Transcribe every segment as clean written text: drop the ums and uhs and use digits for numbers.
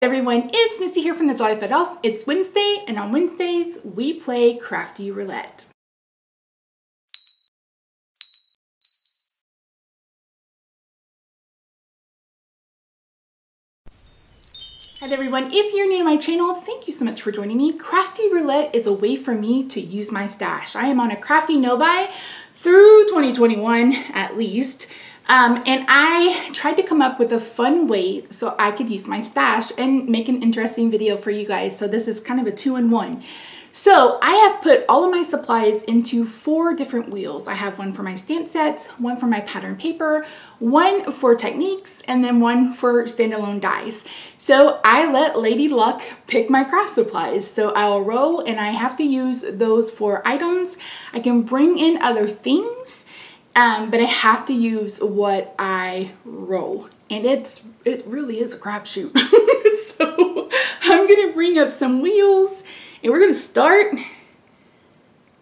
Everyone, it's Misty here from TheJollyFatElf. It's Wednesday, and on Wednesdays, we play Crafty Roulette. Hi everyone, if you're new to my channel, thank you so much for joining me. Crafty Roulette is a way for me to use my stash. I am on a crafty no-buy through 2021 at least. And I tried to come up with a fun way so I could use my stash and make an interesting video for you guys. So this is kind of a two-in-one. So I have put all of my supplies into 4 different wheels. I have one for my stamp sets, one for my pattern paper, one for techniques, and then one for standalone dies. So I let Lady Luck pick my craft supplies. So I'll row and I have to use those 4 items. I can bring in other things. But I have to use what I roll, and it really is a crapshoot. So I'm gonna bring up some wheels, and we're gonna start.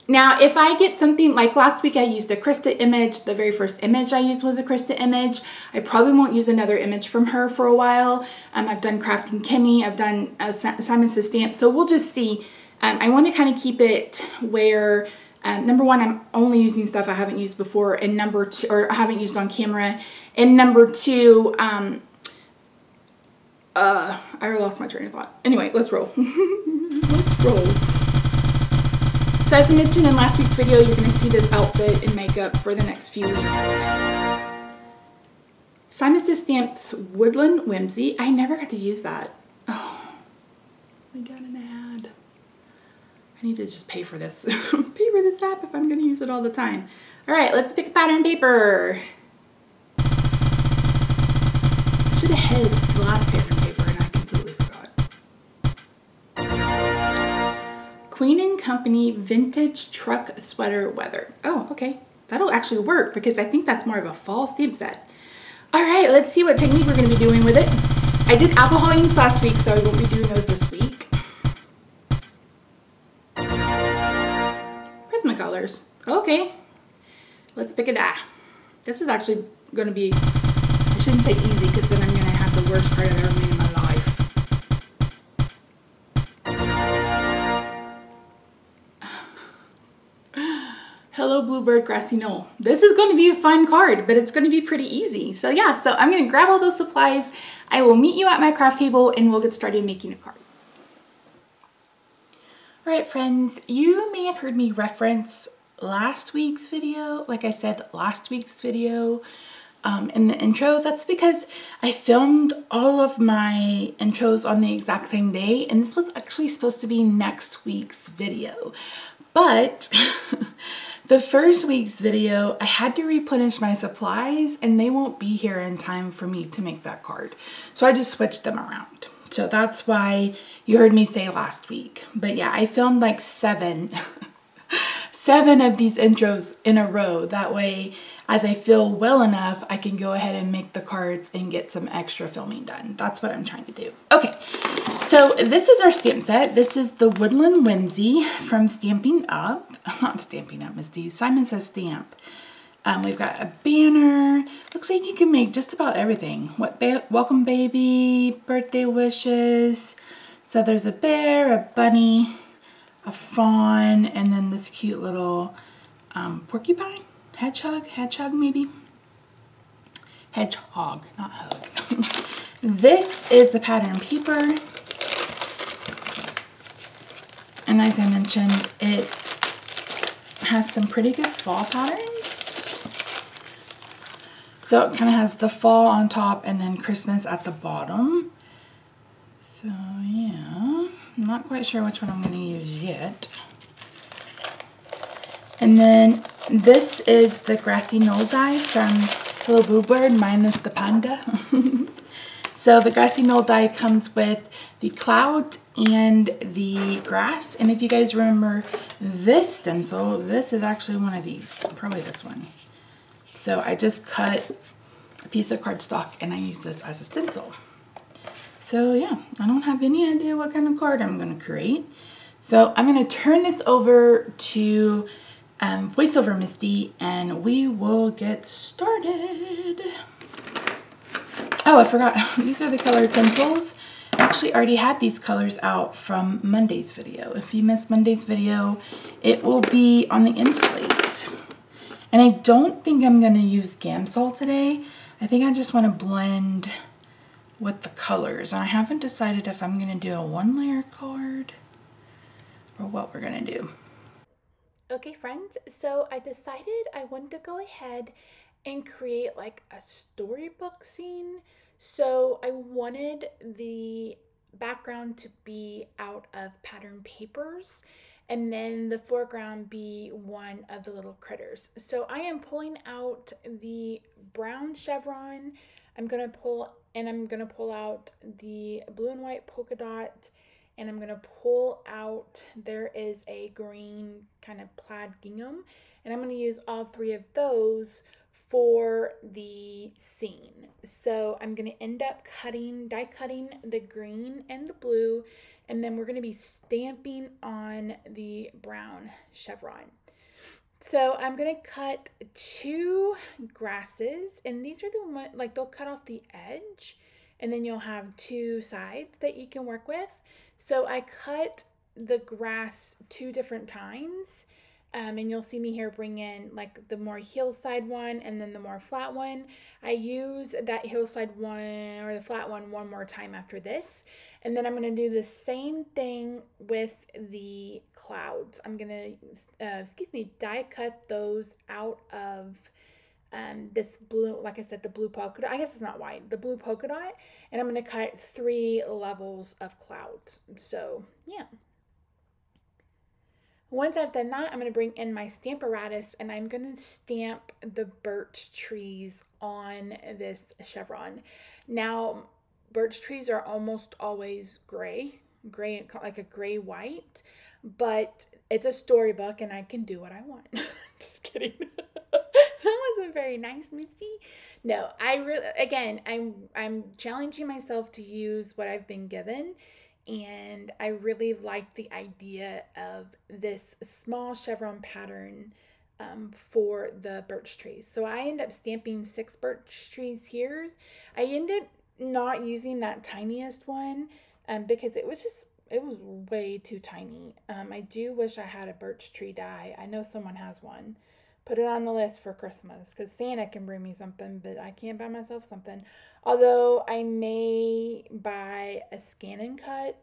Now, if I get something like last week, I used a Krista image. The very first image I used was a Krista image. I probably won't use another image from her for a while. I've done Crafting Kimmy. I've done Simon Says Stamp. So we'll just see. I want to kind of keep it where. Number one, I'm only using stuff I haven't used before, and number 2, or I haven't used on camera, and number 2, I lost my train of thought. Anyway, let's roll. Let's roll. So as I mentioned in last week's video, you're going to see this outfit and makeup for the next few weeks. Simon Says Stamp's Woodland Whimsy. I never got to use that. Oh, we got an ad. I need to just pay for this. Pay for this app if I'm going to use it all the time. All right, let's pick a pattern paper. I should have had the last pattern paper and I completely forgot. Queen & Company Vintage Truck Sweater Weather. Oh, okay. That'll actually work because I think that's more of a fall stamp set. All right, let's see what technique we're going to be doing with it. I did alcohol inks last week, so I won't be doing those this week. Colors. Okay, let's pick a die. This is actually going to be, I shouldn't say easy because then I'm going to have the worst card I've ever made in my life. Hello Bluebird Grassy Knoll. This is going to be a fun card, but it's going to be pretty easy. So yeah, so I'm going to grab all those supplies. I will meet you at my craft table and we'll get started making a card. All right, friends, you may have heard me reference last week's video. Like I said, last week's video in the intro. That's because I filmed all of my intros on the exact same day, and this was actually supposed to be next week's video. But the first week's video, I had to replenish my supplies, and they won't be here in time for me to make that card. So I just switched them around. So that's why you heard me say last week. But yeah, I filmed like 7 of these intros in a row. That way, as I feel well enough, I can go ahead and make the cards and get some extra filming done. That's what I'm trying to do. Okay, so this is our stamp set. This is the Woodland Whimsy from Stamping Up. Not Stamping Up, Misty. Simon Says Stamp. We've got a banner. Looks like you can make just about everything. Welcome baby, birthday wishes. So there's a bear, a bunny, a fawn, and then this cute little porcupine, hedgehog maybe. Hedgehog, not hug. This is the pattern paper. And as I mentioned, it has some pretty good fall patterns. So it kind of has the fall on top and then Christmas at the bottom. So yeah, I'm not quite sure which one I'm going to use yet. And then this is the Grassy Knoll die from Hello Bluebird minus the panda. So the Grassy Knoll die comes with the cloud and the grass. And if you guys remember this stencil, this is actually one of these, probably this one. So I just cut a piece of cardstock and I use this as a stencil. So yeah, I don't have any idea what kind of card I'm going to create. So I'm going to turn this over to VoiceOver Misty and we will get started. Oh, I forgot. These are the colored pencils. actually already had these colors out from Monday's video. If you missed Monday's video, it will be on the Inslate. And I don't think I'm going to use Gamsol today. I think I just want to blend with the colors. And I haven't decided if I'm going to do a 1-layer card or what we're going to do. Okay, friends, so I decided I wanted to go ahead and create like a storybook scene. So I wanted the background to be out of pattern papers and then the foreground be one of the little critters. So I am pulling out the brown chevron. I'm gonna pull out the blue and white polka dot, and I'm gonna pull out, there is a green kind of plaid gingham, and I'm gonna use all 3 of those for the scene. So I'm gonna end up die cutting the green and the blue, and then we're gonna be stamping on the brown chevron. So I'm gonna cut 2 grasses, and these are the ones, like they'll cut off the edge, and then you'll have 2 sides that you can work with. So I cut the grass 2 different times, and you'll see me here bring in like the more hillside one and then the more flat one. I use that hillside one or the flat one more time after this. And then I'm going to do the same thing with the clouds. I'm going to, die cut those out of this blue, like I said, the blue polka dot. I guess it's not white, the blue polka dot. And I'm going to cut 3 levels of clouds. So, yeah. Once I've done that, I'm going to bring in my stamp apparatus and I'm going to stamp the birch trees on this chevron. Now, birch trees are almost always gray, like a gray white, but it's a storybook and I can do what I want. Just kidding. That wasn't very nice, Misty. No, I really, again, I'm challenging myself to use what I've been given. And I really like the idea of this small chevron pattern for the birch trees. So I end up stamping 6 birch trees here. I ended up not using that tiniest one because it was way too tiny. I do wish I had a birch tree die. I know someone has one. Put it on the list for Christmas because Santa can bring me something, but I can't buy myself something. Although I may buy a scan and cut.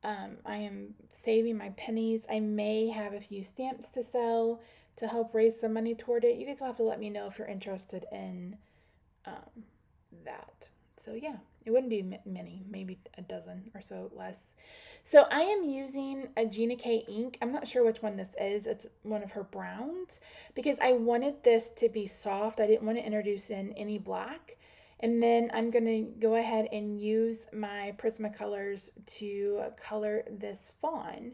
I am saving my pennies. I may have a few stamps to sell to help raise some money toward it. You guys will have to let me know if you're interested in that. So yeah, it wouldn't be many, maybe a dozen or so less. So I am using a Gina K ink. I'm not sure which one this is. It's one of her browns because I wanted this to be soft. I didn't want to introduce in any black. And then I'm going to go ahead and use my Prismacolors to color this fawn.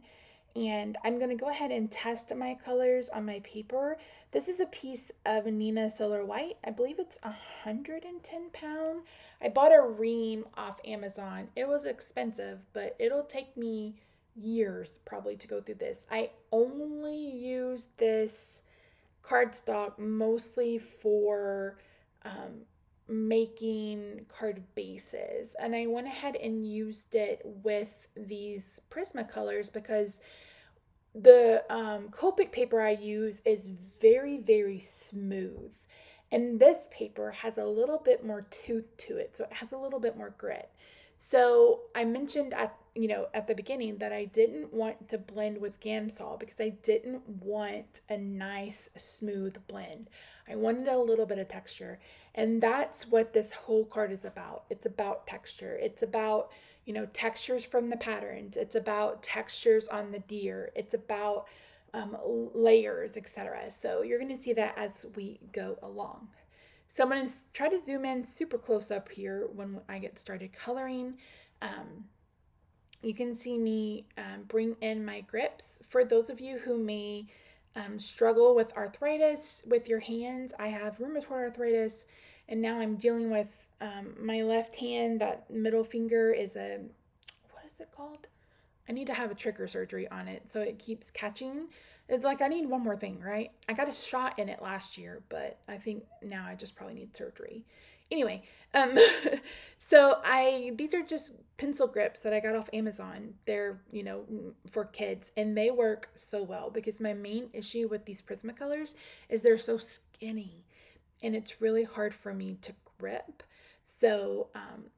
And I'm going to go ahead and test my colors on my paper. This is a piece of Nina Solar White. I believe it's 110 pound. I bought a ream off Amazon. It was expensive, but it'll take me years probably to go through this. I only use this cardstock mostly for making card bases, and I went ahead and used it with these Prismacolors because the Copic paper I use is very, very smooth, and this paper has a little bit more tooth to it, so it has a little bit more grit. So I mentioned at the beginning that I didn't want to blend with Gamsol because I didn't want a nice smooth blend. I wanted a little bit of texture, and that's what this whole card is about. It's about texture. It's about textures from the patterns. It's about textures on the deer. It's about layers, etc. So you're going to see that as we go along. So I'm going to try to zoom in super close up here when I get started coloring. You can see me bring in my grips. For those of you who may struggle with arthritis with your hands, I have rheumatoid arthritis, and now I'm dealing with my left hand. That middle finger is what is it called? I need to have a trigger surgery on it so it keeps catching. It's like I need one more thing, right? I got a shot in it last year, but I think now I just probably need surgery. Anyway, so these are just pencil grips that I got off Amazon. They're, you know, for kids, and they work so well because my main issue with these Prismacolors is they're so skinny and it's really hard for me to grip. So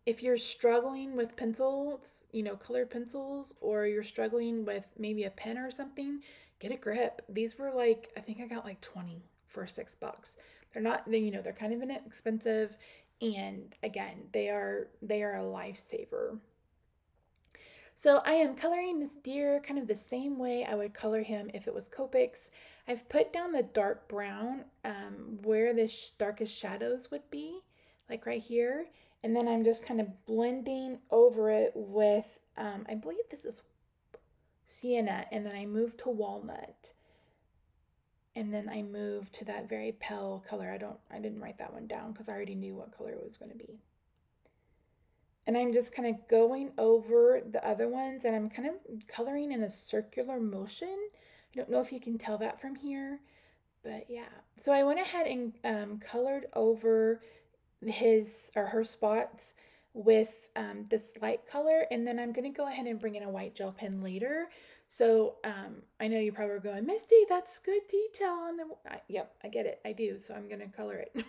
if you're struggling with pencils, you know, colored pencils, or you're struggling with maybe a pen or something, get a grip. These were like, I think I got like 20 for $6. They're not, you know, they're kind of inexpensive, and again, they are a lifesaver. So I am coloring this deer kind of the same way I would color him if it was Copics. I've put down the dark brown where the darkest shadows would be, like right here. And then I'm just kind of blending over it with, I believe this is sienna, and then I move to walnut. And then I move to that very pale color. I didn't write that one down because I already knew what color it was going to be. And I'm just kind of going over the other ones, and I'm kind of coloring in a circular motion. I don't know if you can tell that from here, but yeah. So I went ahead and colored over his or her spots with this light color, and then I'm going to go ahead and bring in a white gel pen later. So I know you probably are going, Misty, that's good detail on the... Yep, I get it. I do. So I'm going to color it.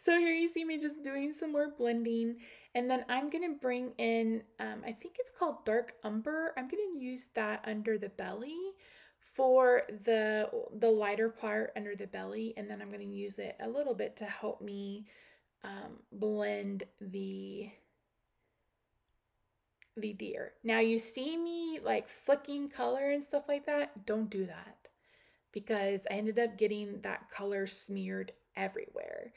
So here you see me just doing some more blending, and then I'm going to bring in, I think it's called dark umber. I'm going to use that under the belly for the lighter part under the belly, and then I'm going to use it a little bit to help me blend the deer. Now you see me like flicking color and stuff like that. Don't do that, because I ended up getting that color smeared everywhere.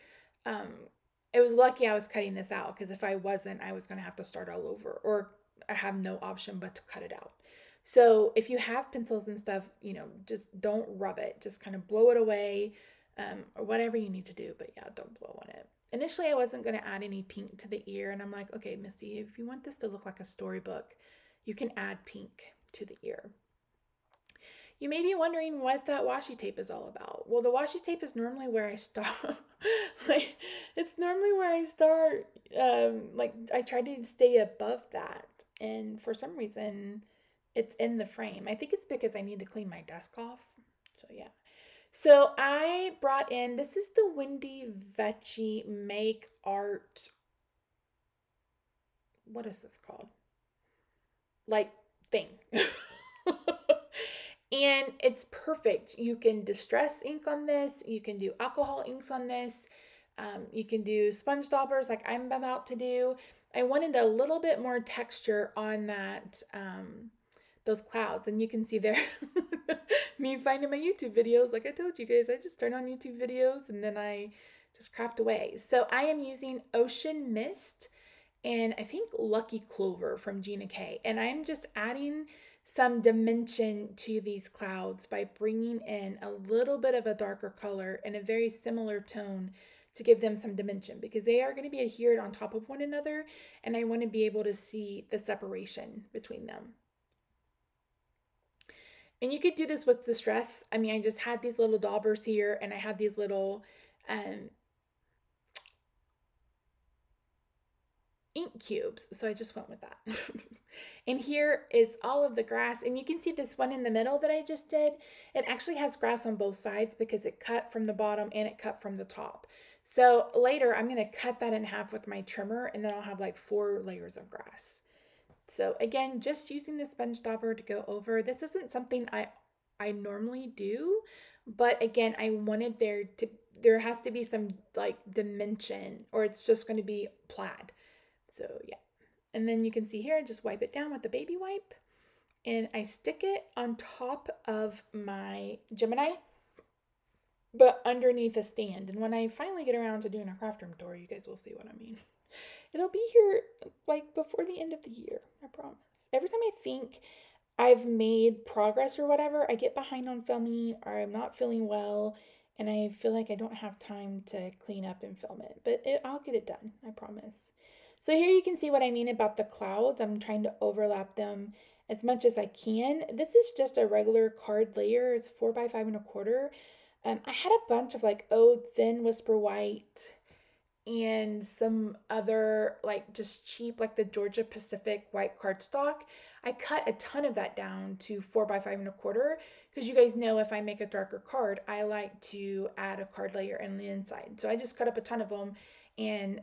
It was lucky I was cutting this out, because if I wasn't, I was going to have to start all over, or I have no option but to cut it out. So if you have pencils and stuff, you know, just don't rub it. Just kind of blow it away, or whatever you need to do. But yeah, don't blow on it. Initially, I wasn't going to add any pink to the ear, and I'm like, okay, Misty, if you want this to look like a storybook, you can add pink to the ear. You may be wondering what that washi tape is all about. Well, the washi tape is normally where I start. Like, it's normally where I start. Like, I try to stay above that, and for some reason, it's in the frame. I think it's because I need to clean my desk off. So yeah. So I brought in, this is the Wendy Vecchi Make Art. What is this called? Like, thing. And it's perfect. You can distress ink on this. You can do alcohol inks on this. You can do sponge daubers like I'm about to do. I wanted a little bit more texture on that, those clouds. And you can see there, me finding my YouTube videos. Like I told you guys, I just turn on YouTube videos and then I just craft away. So I am using Ocean Mist and I think Lucky Clover from Gina K. And I'm just adding some dimension to these clouds by bringing in a little bit of a darker color in a very similar tone to give them some dimension, because they are going to be adhered on top of one another, and I want to be able to see the separation between them. And you could do this with distress. I mean, I just had these little daubers here, and I had these little ink cubes, so I just went with that. And here is all of the grass, and you can see this one in the middle that I just did. It actually has grass on both sides because it cut from the bottom and it cut from the top. So later I'm going to cut that in half with my trimmer, and then I'll have like 4 layers of grass. So again, just using the sponge dauber to go over. This isn't something I normally do, but again, I wanted there has to be some like dimension, or it's just going to be plaid. So yeah. And then you can see here, I just wipe it down with the baby wipe, and I stick it on top of my Gemini, but underneath a stand. And when I finally get around to doing a craft room tour, you guys will see what I mean. It'll be here like before the end of the year, I promise. Every time I think I've made progress or whatever, I get behind on filming, or I'm not feeling well, and I feel like I don't have time to clean up and film it. But I'll get it done, I promise. So here you can see what I mean about the clouds. I'm trying to overlap them as much as I can. This is just a regular card layer. It's 4 by 5 1/4. I had a bunch of like Thin Whisper White and some other like just cheap, like the Georgia Pacific white cardstock. I cut a ton of that down to 4 by 5 1/4 because you guys know if I make a darker card, I like to add a card layer on the inside. So I just cut up a ton of them, and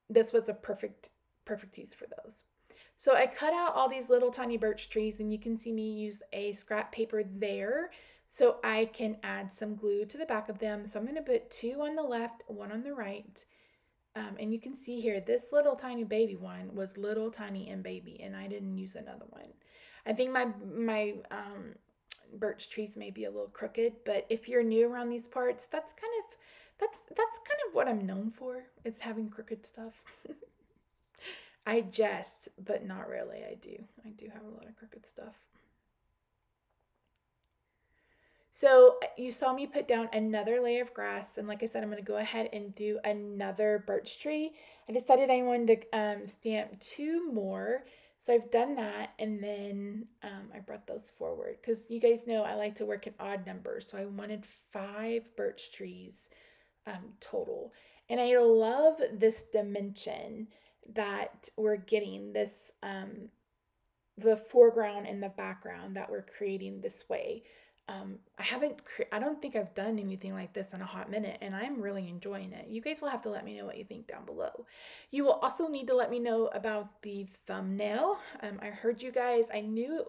this was a perfect use for those. So I cut out all these little tiny birch trees, and you can see me use a scrap paper there so I can add some glue to the back of them. So I'm going to put 2 on the left, 1 on the right. And you can see here, this little tiny baby one was little tiny and baby, and I didn't use another one. I think my birch trees may be a little crooked, but if you're new around these parts, that's kind of what I'm known for, is having crooked stuff. I jest, but not really. I do have a lot of crooked stuff. So you saw me put down another layer of grass, and like I said, I'm going to go ahead and do another birch tree. I decided I wanted to stamp 2 more, so I've done that, and then I brought those forward because you guys know I like to work in odd numbers, so I wanted 5 birch trees total. And I love this dimension that we're getting, this the foreground and the background that we're creating this way. I don't think I've done anything like this in a hot minute, and I'm really enjoying it. You guys will have to let me know what you think down below. You will also need to let me know about the thumbnail. I heard you guys. I knew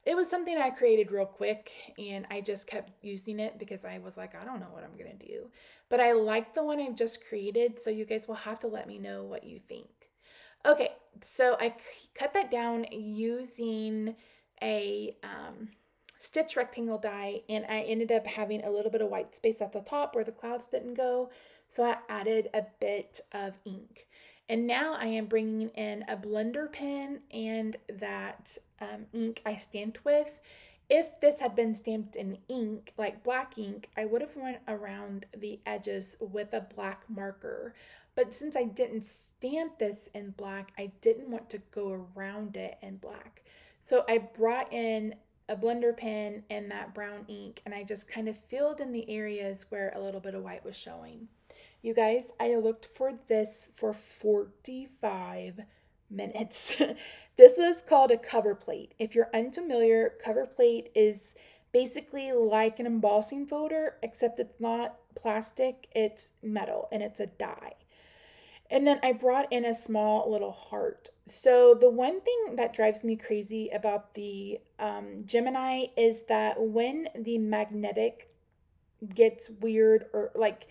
it was something I created real quick, and I just kept using it because I was like, I don't know what I'm gonna do. But I like the one I've just created, so you guys will have to let me know what you think. Okay, so I cut that down using a stitch rectangle die, and I ended up having a little bit of white space at the top where the clouds didn't go, so I added a bit of ink. And now I am bringing in a blender pen and that ink I stamped with. If this had been stamped in ink, like black ink, I would have went around the edges with a black marker. But since I didn't stamp this in black, I didn't want to go around it in black. So I brought in a blender pen and that brown ink, and I just kind of filled in the areas where a little bit of white was showing. You guys, I looked for this for 45 minutes. This is called a cover plate. If you're unfamiliar, cover plate is basically like an embossing folder, except it's not plastic, it's metal, and it's a die. And then I brought in a small little heart. So the one thing that drives me crazy about the Gemini is that when the magnetic gets weird or like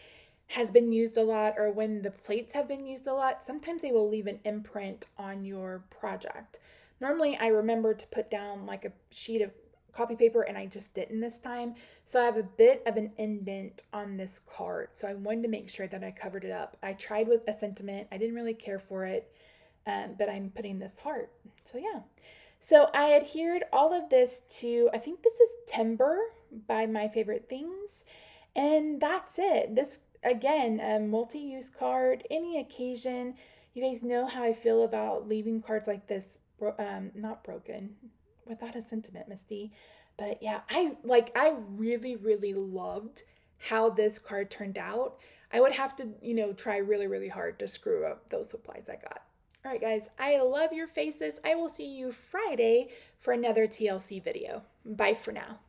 has been used a lot, or when the plates have been used a lot, sometimes they will leave an imprint on your project. Normally I remember to put down like a sheet of copy paper, and I just didn't this time. So I have a bit of an indent on this card. So I wanted to make sure that I covered it up. I tried with a sentiment. I didn't really care for it, but I'm putting this heart. So yeah. So I adhered all of this to, I think this is Timber by My Favorite Things. And that's it. This, again, a multi-use card, any occasion. You guys know how I feel about leaving cards like this, not broken, without a sentiment, Misty. But yeah, I really, really loved how this card turned out. I would have to, try really, really hard to screw up those supplies I got. All right, guys, I love your faces. I will see you Friday for another TLC video. Bye for now.